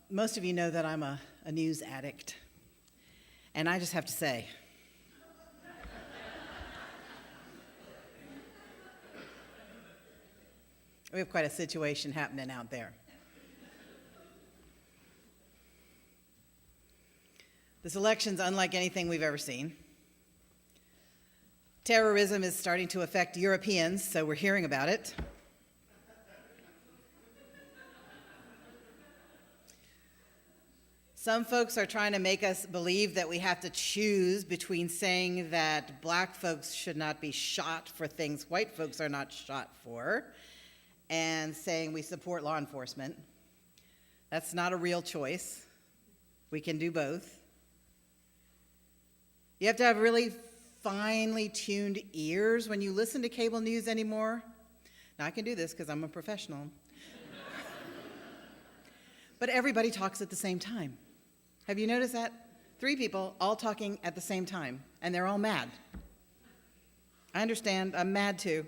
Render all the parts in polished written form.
Most of you know that I'm a news addict, and I just have to say, we have quite a situation happening out there. This election's unlike anything we've ever seen. Terrorism is starting to affect Europeans, so we're hearing about it. Some folks are trying to make us believe that we have to choose between saying that black folks should not be shot for things white folks are not shot for, and saying we support law enforcement. That's not a real choice. We can do both. You have to have really finely tuned ears when you listen to cable news anymore. Now, I can do this because I'm a professional. But everybody talks at the same time. Have you noticed that? 3 people all talking at the same time, and they're all mad. I understand, I'm mad too.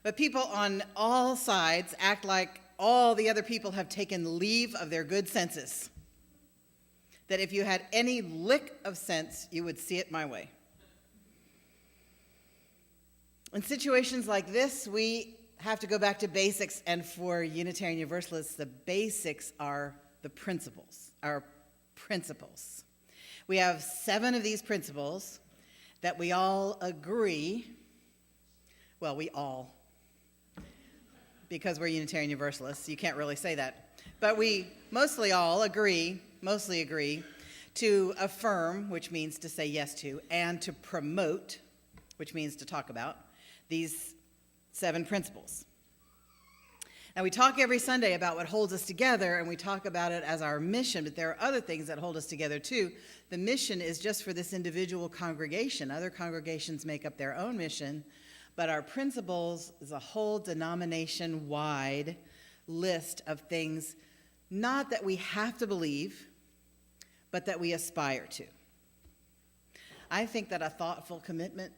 But people on all sides act like all the other people have taken leave of their good senses. That if you had any lick of sense, you would see it my way. In situations like this, we have to go back to basics, and for Unitarian Universalists, the basics are the principles, our principles. We have 7 of these principles that we all agree, well, we all, because we're Unitarian Universalists, you can't really say that, but we mostly agree to affirm, which means to say yes to, and to promote, which means to talk about, these 7 principles. Now, we talk every Sunday about what holds us together, and we talk about it as our mission, but there are other things that hold us together too. The mission is just for this individual congregation. Other congregations make up their own mission, but our principles is a whole denomination-wide list of things, not that we have to believe, but that we aspire to. I think that a thoughtful commitment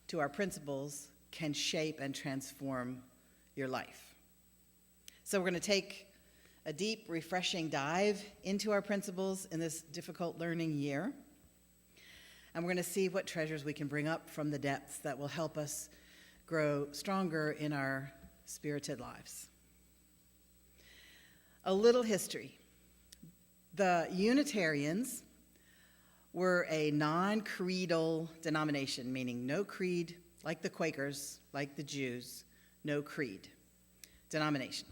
to our principles can shape and transform your life. So we're going to take a deep, refreshing dive into our principles in this difficult learning year. And we're going to see what treasures we can bring up from the depths that will help us grow stronger in our spirited lives. A little history. The Unitarians were a non-creedal denomination, meaning no creed, like the Quakers, like the Jews, no creed denomination.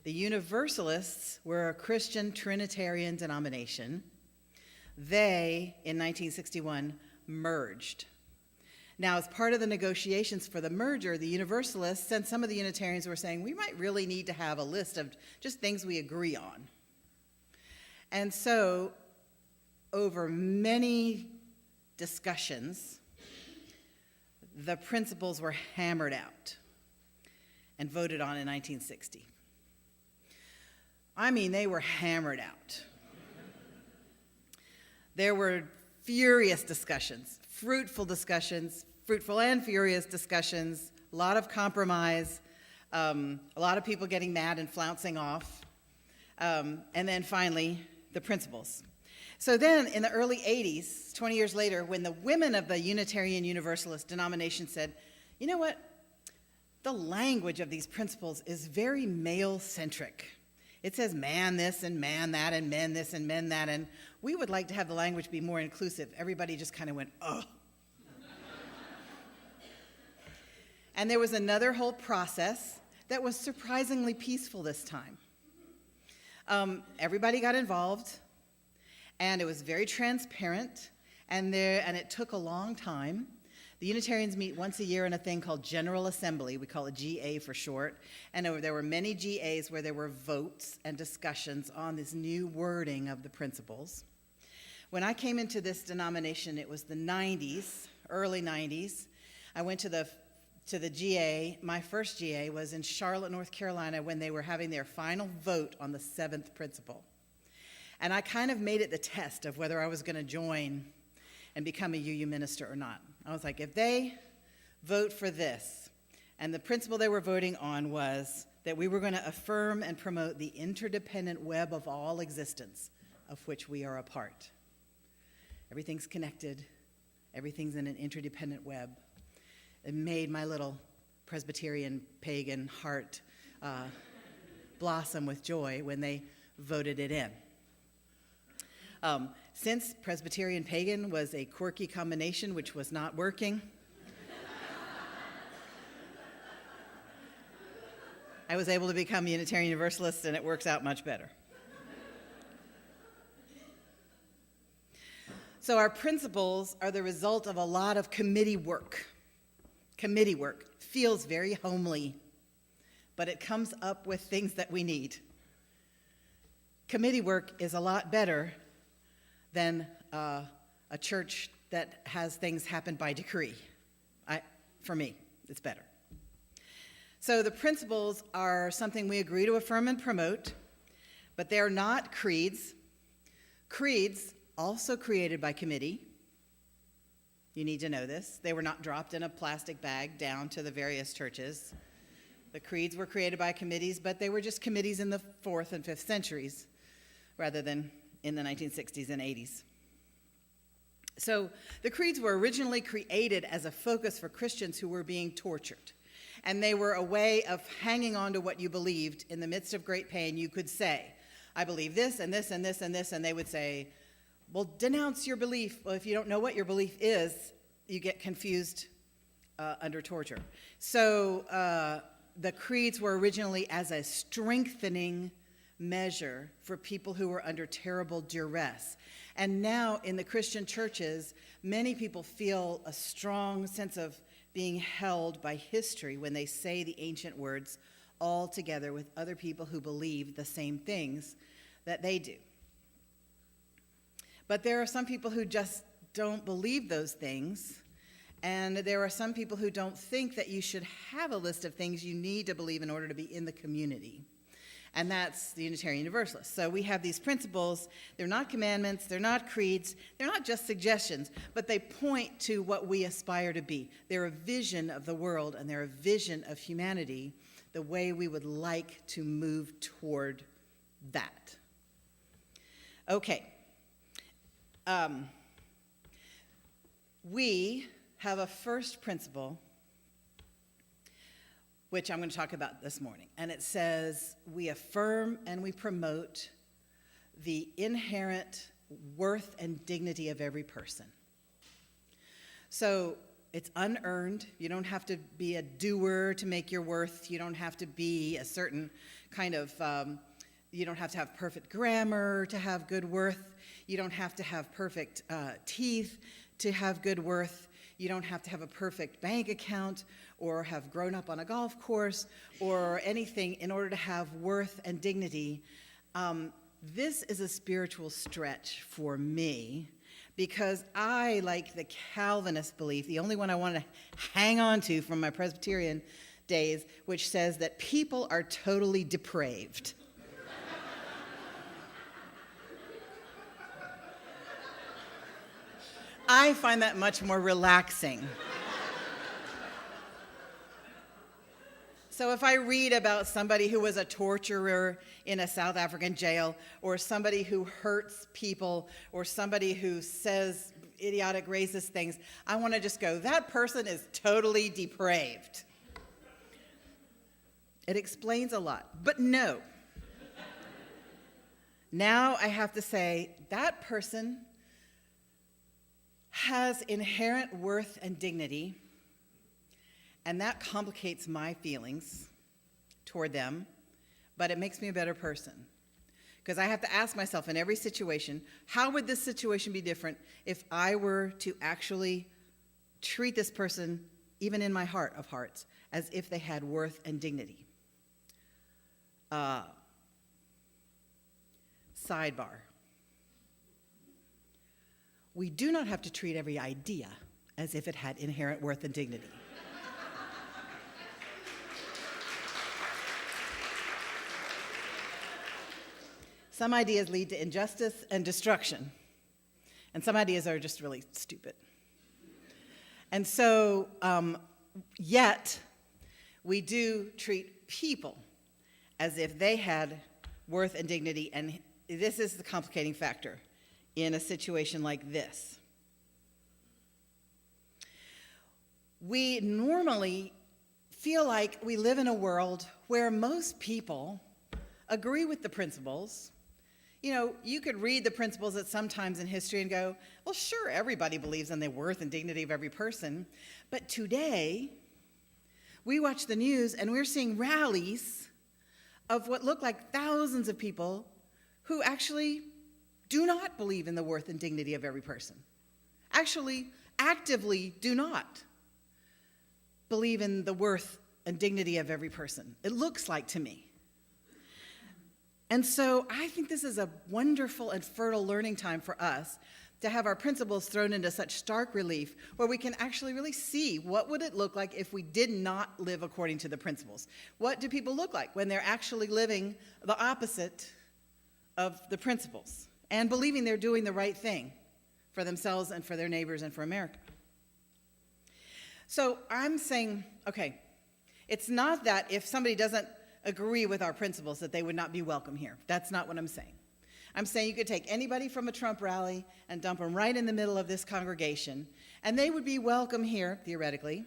The Universalists were a Christian Trinitarian denomination. They, in 1961, merged. Now, as part of the negotiations for the merger, the Universalists and some of the Unitarians were saying, we might really need to have a list of just things we agree on. And so, over many discussions, the principles were hammered out and voted on in 1960. I mean, they were hammered out. There were furious discussions, fruitful and furious discussions, a lot of compromise, a lot of people getting mad and flouncing off, and then finally, the principles. So then, in the early 80s, 20 years later, when the women of the Unitarian Universalist denomination said, you know what, the language of these principles is very male-centric. It says man this and man that and men this and men that, and we would like to have the language be more inclusive. Everybody just kind of went, oh. And there was another whole process that was surprisingly peaceful this time. Everybody got involved, and it was very transparent, and it took a long time. The Unitarians meet once a year in a thing called General Assembly. We call it GA for short. And there were many GAs where there were votes and discussions on this new wording of the principles. When I came into this denomination, it was the 90s, early 90s. I went to the GA. My first GA was in Charlotte, North Carolina, when they were having their final vote on the 7th principle. And I kind of made it the test of whether I was going to join and become a UU minister or not. I was like, if they vote for this, and the principle they were voting on was that we were going to affirm and promote the interdependent web of all existence, of which we are a part. Everything's connected. Everything's in an interdependent web. It made my little Presbyterian pagan heart blossom with joy when they voted it in. Since Presbyterian pagan was a quirky combination which was not working, I was able to become Unitarian Universalist, and it works out much better. So our principles are the result of a lot of committee work. Committee work feels very homely, but it comes up with things that we need. Committee work is a lot better than a church that has things happen by decree. For me, it's better. So the principles are something we agree to affirm and promote, but they're not creeds. Creeds, also created by committee. You need to know this. They were not dropped in a plastic bag down to the various churches. The creeds were created by committees, but they were just committees in the 4th and 5th centuries rather than in the 1960s and 80s. So the creeds were originally created as a focus for Christians who were being tortured. And they were a way of hanging on to what you believed. In the midst of great pain, you could say, I believe this and this and this and this, and they would say, well, denounce your belief. Well, if you don't know what your belief is, you get confused under torture. So the creeds were originally as a strengthening measure for people who were under terrible duress. And now in the Christian churches, many people feel a strong sense of being held by history when they say the ancient words all together with other people who believe the same things that they do. But there are some people who just don't believe those things, and there are some people who don't think that you should have a list of things you need to believe in order to be in the community. And that's the Unitarian Universalists. So we have these principles. They're not commandments. They're not creeds. They're not just suggestions, but they point to what we aspire to be. They're a vision of the world, and they're a vision of humanity, the way we would like to move toward that. Okay. We have a first principle, which I'm going to talk about this morning. And it says, we affirm and we promote the inherent worth and dignity of every person. So it's unearned. You don't have to be a doer to make your worth. You don't have to be a certain kind of, you don't have to have perfect grammar to have good worth. You don't have to have perfect teeth to have good worth. You don't have to have a perfect bank account or have grown up on a golf course or anything in order to have worth and dignity. This is a spiritual stretch for me because I, like the Calvinist belief, the only one I want to hang on to from my Presbyterian days, which says that people are totally depraved. I find that much more relaxing. So if I read about somebody who was a torturer in a South African jail, or somebody who hurts people, or somebody who says idiotic racist things, I want to just go, that person is totally depraved. It explains a lot. But no. Now I have to say, that person has inherent worth and dignity, and that complicates my feelings toward them, but it makes me a better person. Because I have to ask myself in every situation, how would this situation be different if I were to actually treat this person, even in my heart of hearts, as if they had worth and dignity? Sidebar. We do not have to treat every idea as if it had inherent worth and dignity. Some ideas lead to injustice and destruction, and some ideas are just really stupid. And so, yet, we do treat people as if they had worth and dignity. And this is the complicating factor in a situation like this. We normally feel like we live in a world where most people agree with the principles. You know, you could read the principles at some times in history and go, well, sure, everybody believes in the worth and dignity of every person. But today, we watch the news and we're seeing rallies of what look like thousands of people who actually do not believe in the worth and dignity of every person. Actually, actively do not believe in the worth and dignity of every person. It looks like to me. And so I think this is a wonderful and fertile learning time for us to have our principles thrown into such stark relief where we can actually really see what would it look like if we did not live according to the principles. What do people look like when they're actually living the opposite of the principles and believing they're doing the right thing for themselves and for their neighbors and for America? So I'm saying, okay, it's not that if somebody doesn't agree with our principles that they would not be welcome here. That's not what I'm saying. I'm saying you could take anybody from a Trump rally and dump them right in the middle of this congregation, and they would be welcome here, theoretically.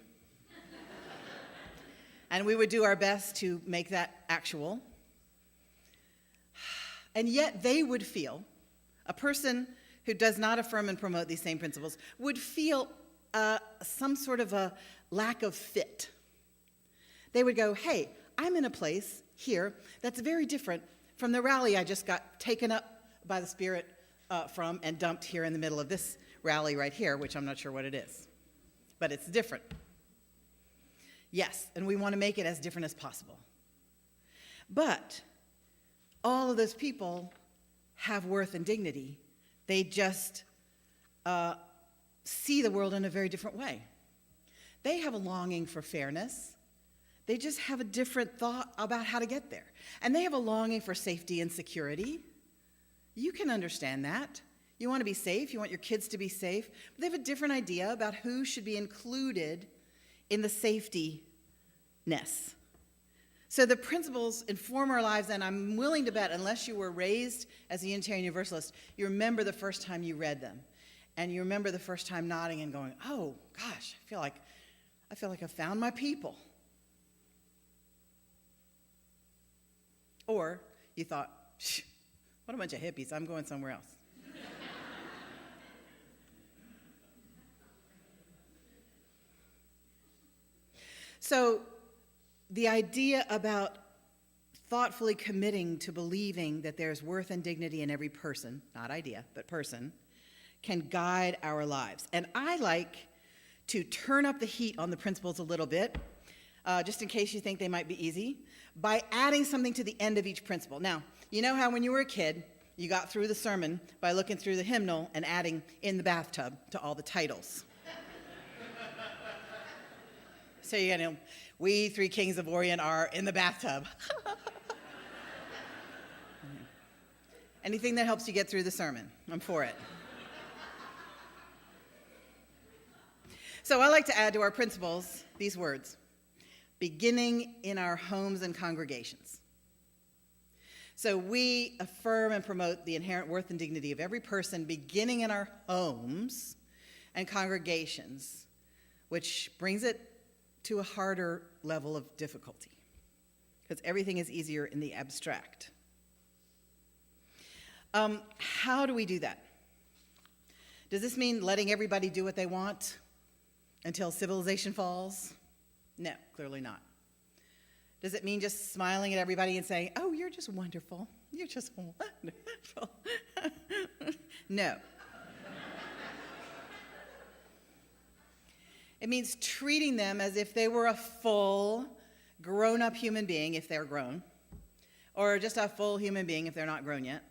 And we would do our best to make that actual. And yet they would feel, a person who does not affirm and promote these same principles would feel some sort of a lack of fit. They would go, hey, I'm in a place here that's very different from the rally I just got taken up by the Spirit from and dumped here in the middle of this rally right here, which I'm not sure what it is. But it's different. Yes, and we want to make it as different as possible. But all of those people have worth and dignity. They just see the world in a very different way. They have a longing for fairness. They just have a different thought about how to get there. And they have a longing for safety and security. You can understand that. You want to be safe. You want your kids to be safe. But they have a different idea about who should be included in the safety ness. So the principles inform our lives, and I'm willing to bet, unless you were raised as a Unitarian Universalist, you remember the first time you read them. And you remember the first time nodding and going, oh, gosh, I feel like I found my people. Or you thought, what a bunch of hippies, I'm going somewhere else. So the idea about thoughtfully committing to believing that there's worth and dignity in every person, not idea, but person, can guide our lives. And I like to turn up the heat on the principles a little bit, just in case you think they might be easy, by adding something to the end of each principle. Now, you know how when you were a kid, you got through the sermon by looking through the hymnal and adding in the bathtub to all the titles. So, you know, we three kings of Orient are in the bathtub. Anything that helps you get through the sermon, I'm for it. So I like to add to our principles these words: beginning in our homes and congregations. So we affirm and promote the inherent worth and dignity of every person, beginning in our homes and congregations, which brings it to a harder level of difficulty, because everything is easier in the abstract. How do we do that? Does this mean letting everybody do what they want until civilization falls? No, clearly not. Does it mean just smiling at everybody and saying, oh, you're just wonderful. You're just wonderful. No. It means treating them as if they were a full, grown-up human being, if they're grown, or just a full human being if they're not grown yet,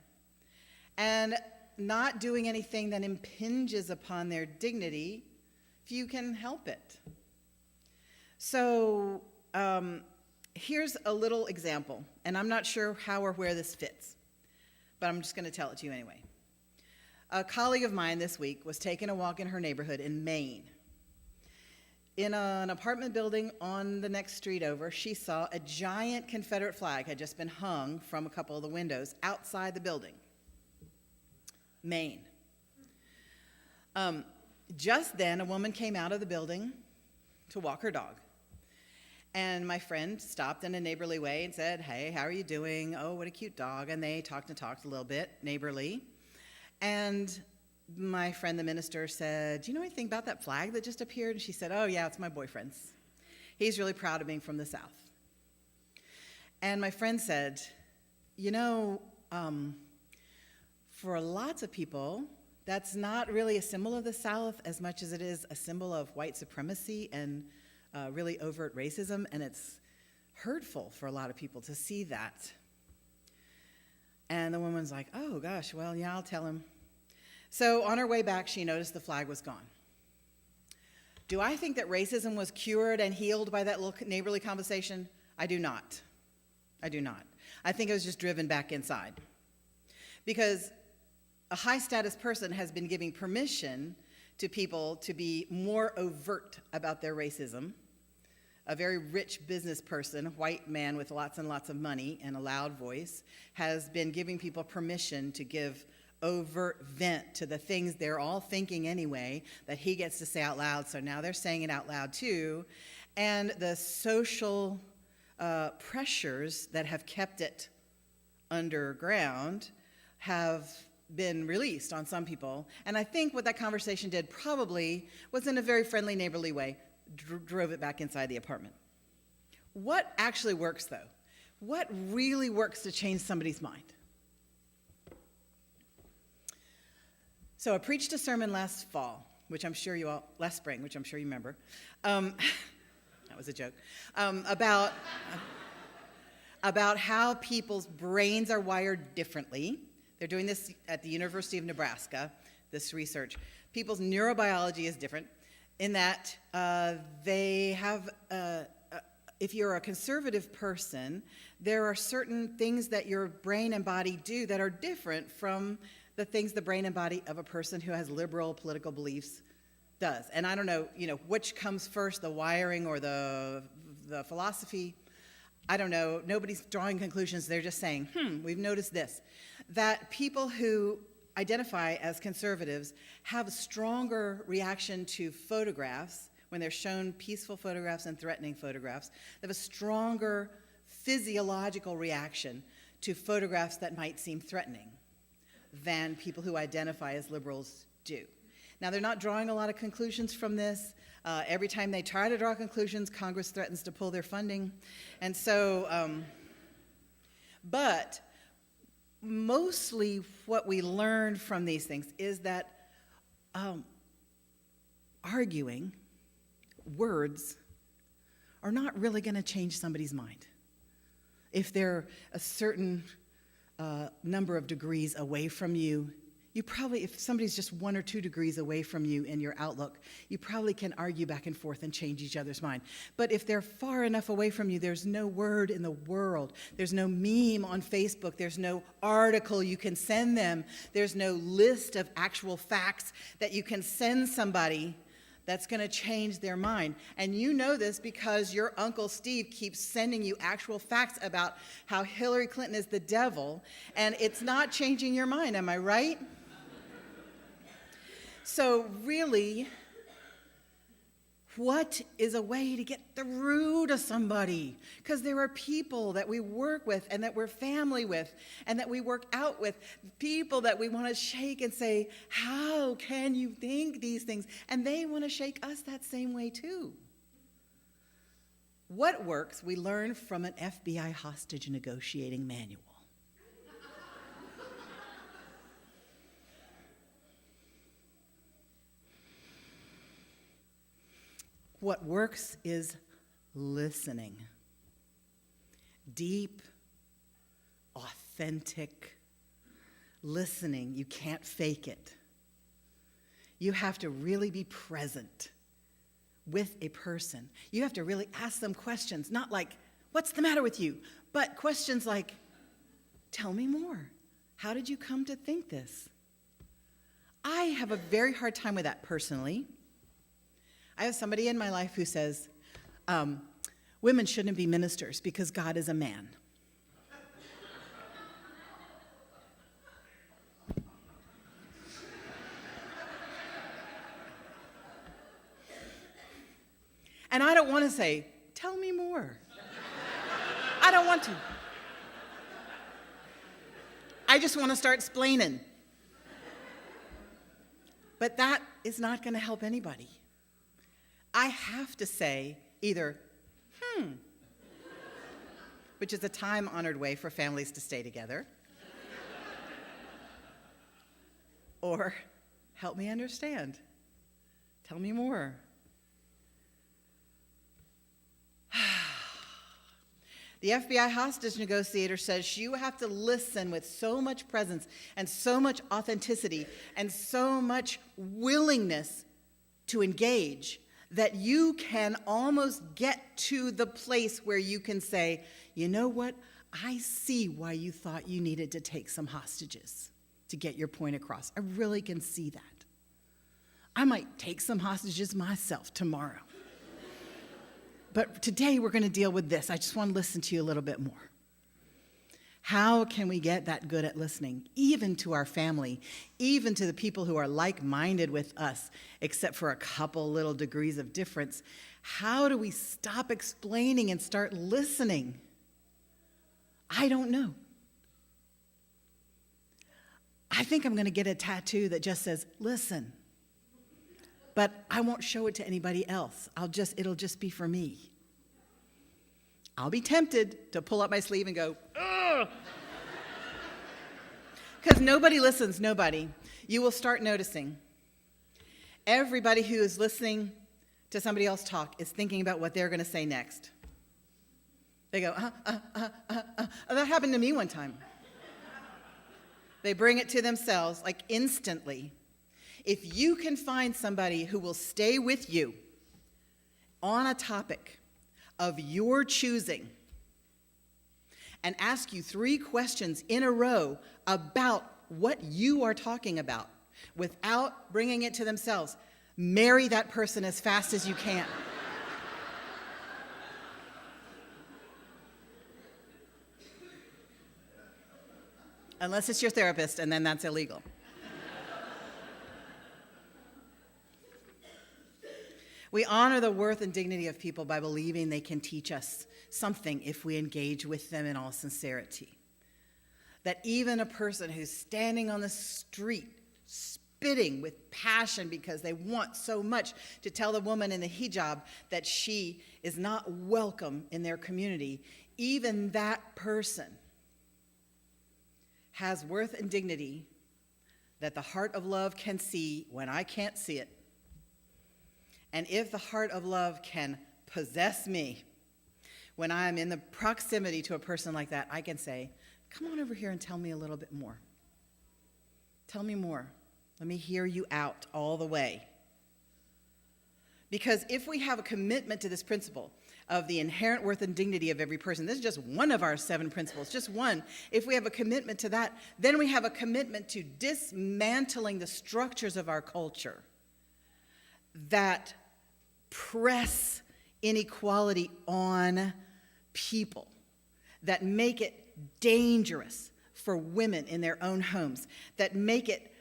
and not doing anything that impinges upon their dignity if you can help it. So here's a little example, and I'm not sure how or where this fits, but I'm just going to tell it to you anyway. A colleague of mine this week was taking a walk in her neighborhood in Maine. in an apartment building on the next street over, she saw a giant Confederate flag had just been hung from a couple of the windows outside the building. Maine. Just then, a woman came out of the building to walk her dog. And my friend stopped in a neighborly way and said, "Hey, how are you doing? Oh, what a cute dog." And they talked a little bit, neighborly. And my friend, the minister, said, "Do you know anything about that flag that just appeared?" And she said, "Oh, yeah, it's my boyfriend's. He's really proud of being from the South." And my friend said, "You know, for lots of people, that's not really a symbol of the South as much as it is a symbol of white supremacy and really overt racism, and it's hurtful for a lot of people to see that." And the woman's like, "Oh, gosh, well, yeah, I'll tell him." So on her way back, she noticed the flag was gone. Do I think that racism was cured and healed by that little neighborly conversation? I do not. I do not. I think it was just driven back inside. Because a high-status person has been giving permission to people to be more overt about their racism. A very rich business person, a white man with lots and lots of money and a loud voice, has been giving people permission to give overt vent to the things they're all thinking anyway that he gets to say out loud. So now they're saying it out loud too. And the social pressures that have kept it underground have been released on some people. And I think what that conversation did probably was in a very friendly, neighborly way, drove it back inside the apartment. What actually works, though? What really works to change somebody's mind? So I preached a sermon last spring, which I'm sure you remember. That was a joke. About how people's brains are wired differently. They're doing this at the University of Nebraska, this research. People's neurobiology is different in that they have, if you're a conservative person, there are certain things that your brain and body do that are different from the things the brain and body of a person who has liberal political beliefs does. And I don't know, which comes first, the wiring or the philosophy. I don't know. Nobody's drawing conclusions. They're just saying, we've noticed this, that people who identify as conservatives have a stronger reaction to photographs when they're shown peaceful photographs and threatening photographs. They have a stronger physiological reaction to photographs that might seem threatening than people who identify as liberals do. Now, they're not drawing a lot of conclusions from this. Every time they try to draw conclusions, Congress threatens to pull their funding. And so, but mostly what we learned from these things is that arguing words are not really going to change somebody's mind. If they're a certain number of degrees away from you, you probably, if somebody's just 1 or 2 degrees away from you in your outlook, you probably can argue back and forth and change each other's mind. But if they're far enough away from you, there's no word in the world. There's no meme on Facebook. There's no article you can send them. There's no list of actual facts that you can send somebody that's going to change their mind. And you know this because your Uncle Steve keeps sending you actual facts about how Hillary Clinton is the devil, and it's not changing your mind. Am I right? So really, what is a way to get through to somebody? Because there are people that we work with and that we're family with and that we work out with, people that we want to shake and say, how can you think these things? And they want to shake us that same way too. What works, we learn from an FBI hostage negotiating manual. What works is listening. Deep, authentic listening. You can't fake it. You have to really be present with a person. You have to really ask them questions, not like, what's the matter with you? But questions like, tell me more. How did you come to think this? I have a very hard time with that personally. I have somebody in my life who says, women shouldn't be ministers because God is a man. And I don't want to say, tell me more. I don't want to. I just want to start explaining. But that is not going to help anybody. I have to say either, which is a time-honored way for families to stay together, or help me understand. Tell me more. The FBI hostage negotiator says you have to listen with so much presence and so much authenticity and so much willingness to engage that you can almost get to the place where you can say, you know what, I see why you thought you needed to take some hostages to get your point across. I really can see that. I might take some hostages myself tomorrow. But today we're going to deal with this. I just want to listen to you a little bit more. How can we get that good at listening, even to our family, even to the people who are like-minded with us, except for a couple little degrees of difference? How do we stop explaining and start listening? I don't know. I think I'm going to get a tattoo that just says, listen. But I won't show it to anybody else. It'll just be for me. I'll be tempted to pull up my sleeve and go, ugh! Because nobody listens, nobody. You will start noticing. Everybody who is listening to somebody else talk is thinking about what they're going to say next. They go, That happened to me one time. They bring it to themselves, like instantly. If you can find somebody who will stay with you on a topic of your choosing and ask you 3 questions in a row about what you are talking about without bringing it to themselves, marry that person as fast as you can. Unless it's your therapist, and then that's illegal. We honor the worth and dignity of people by believing they can teach us something if we engage with them in all sincerity. That even a person who's standing on the street spitting with passion because they want so much to tell the woman in the hijab that she is not welcome in their community, even that person has worth and dignity that the heart of love can see when I can't see it. And if the heart of love can possess me when I'm in the proximity to a person like that, I can say, come on over here and tell me a little bit more. Tell me more. Let me hear you out all the way. Because if we have a commitment to this principle of the inherent worth and dignity of every person, this is just one of our 7 principles, just one. If we have a commitment to that, then we have a commitment to dismantling the structures of our culture that press inequality on people, that make it dangerous for women in their own homes, that make it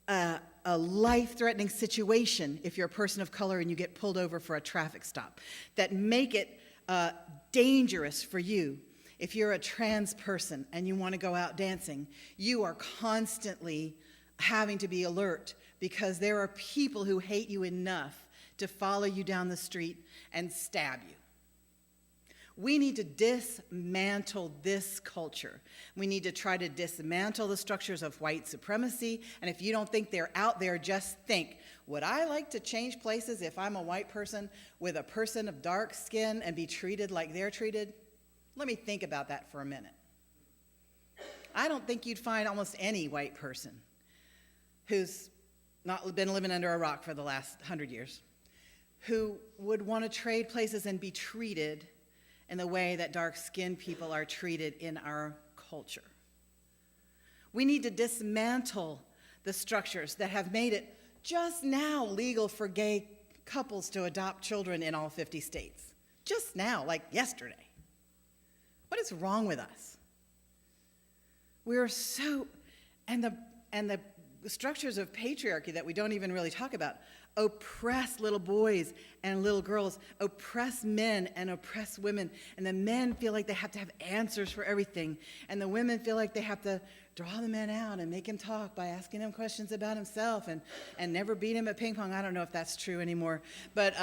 a life-threatening situation if you're a person of color and you get pulled over for a traffic stop, that make it dangerous for you if you're a trans person and you want to go out dancing. You are constantly having to be alert because there are people who hate you enough to follow you down the street and stab you. We need to dismantle this culture. We need to try to dismantle the structures of white supremacy. And if you don't think they're out there, just think, would I like to change places if I'm a white person with a person of dark skin and be treated like they're treated? Let me think about that for a minute. I don't think you'd find almost any white person who's not been living under a rock for the last 100 years who would want to trade places and be treated in the way that dark-skinned people are treated in our culture. We need to dismantle the structures that have made it just now legal for gay couples to adopt children in all 50 states. Just now, like yesterday. What is wrong with us? We are so, and the structures of patriarchy that we don't even really talk about oppress little boys and little girls, oppress men and oppress women. And the men feel like they have to have answers for everything. And the women feel like they have to draw the man out and make him talk by asking him questions about himself and never beat him at ping pong. I don't know if that's true anymore. But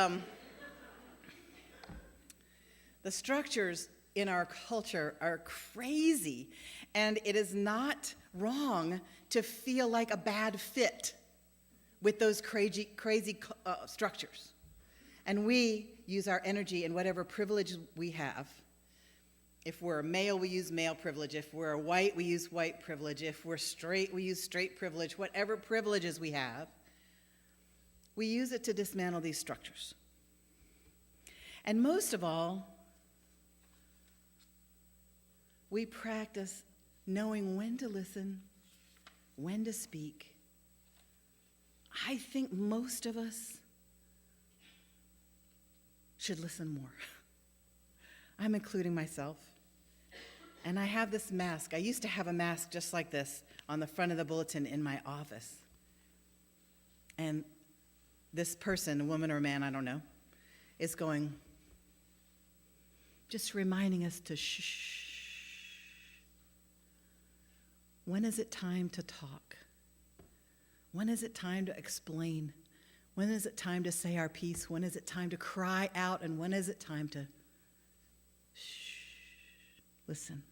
the structures in our culture are crazy. And it is not wrong to feel like a bad fit with those crazy structures. And we use our energy and whatever privilege we have. If we're a male, we use male privilege. If we're a white, we use white privilege. If we're straight, we use straight privilege. Whatever privileges we have, we use it to dismantle these structures. And most of all, we practice knowing when to listen, when to speak. I think most of us should listen more. I'm including myself. And I have this mask. I used to have a mask just like this on the front of the bulletin in my office. And this person, a woman or a man, I don't know, is going, just reminding us to shh. When is it time to talk? When is it time to explain? When is it time to say our piece? When is it time to cry out? And when is it time to shh, listen?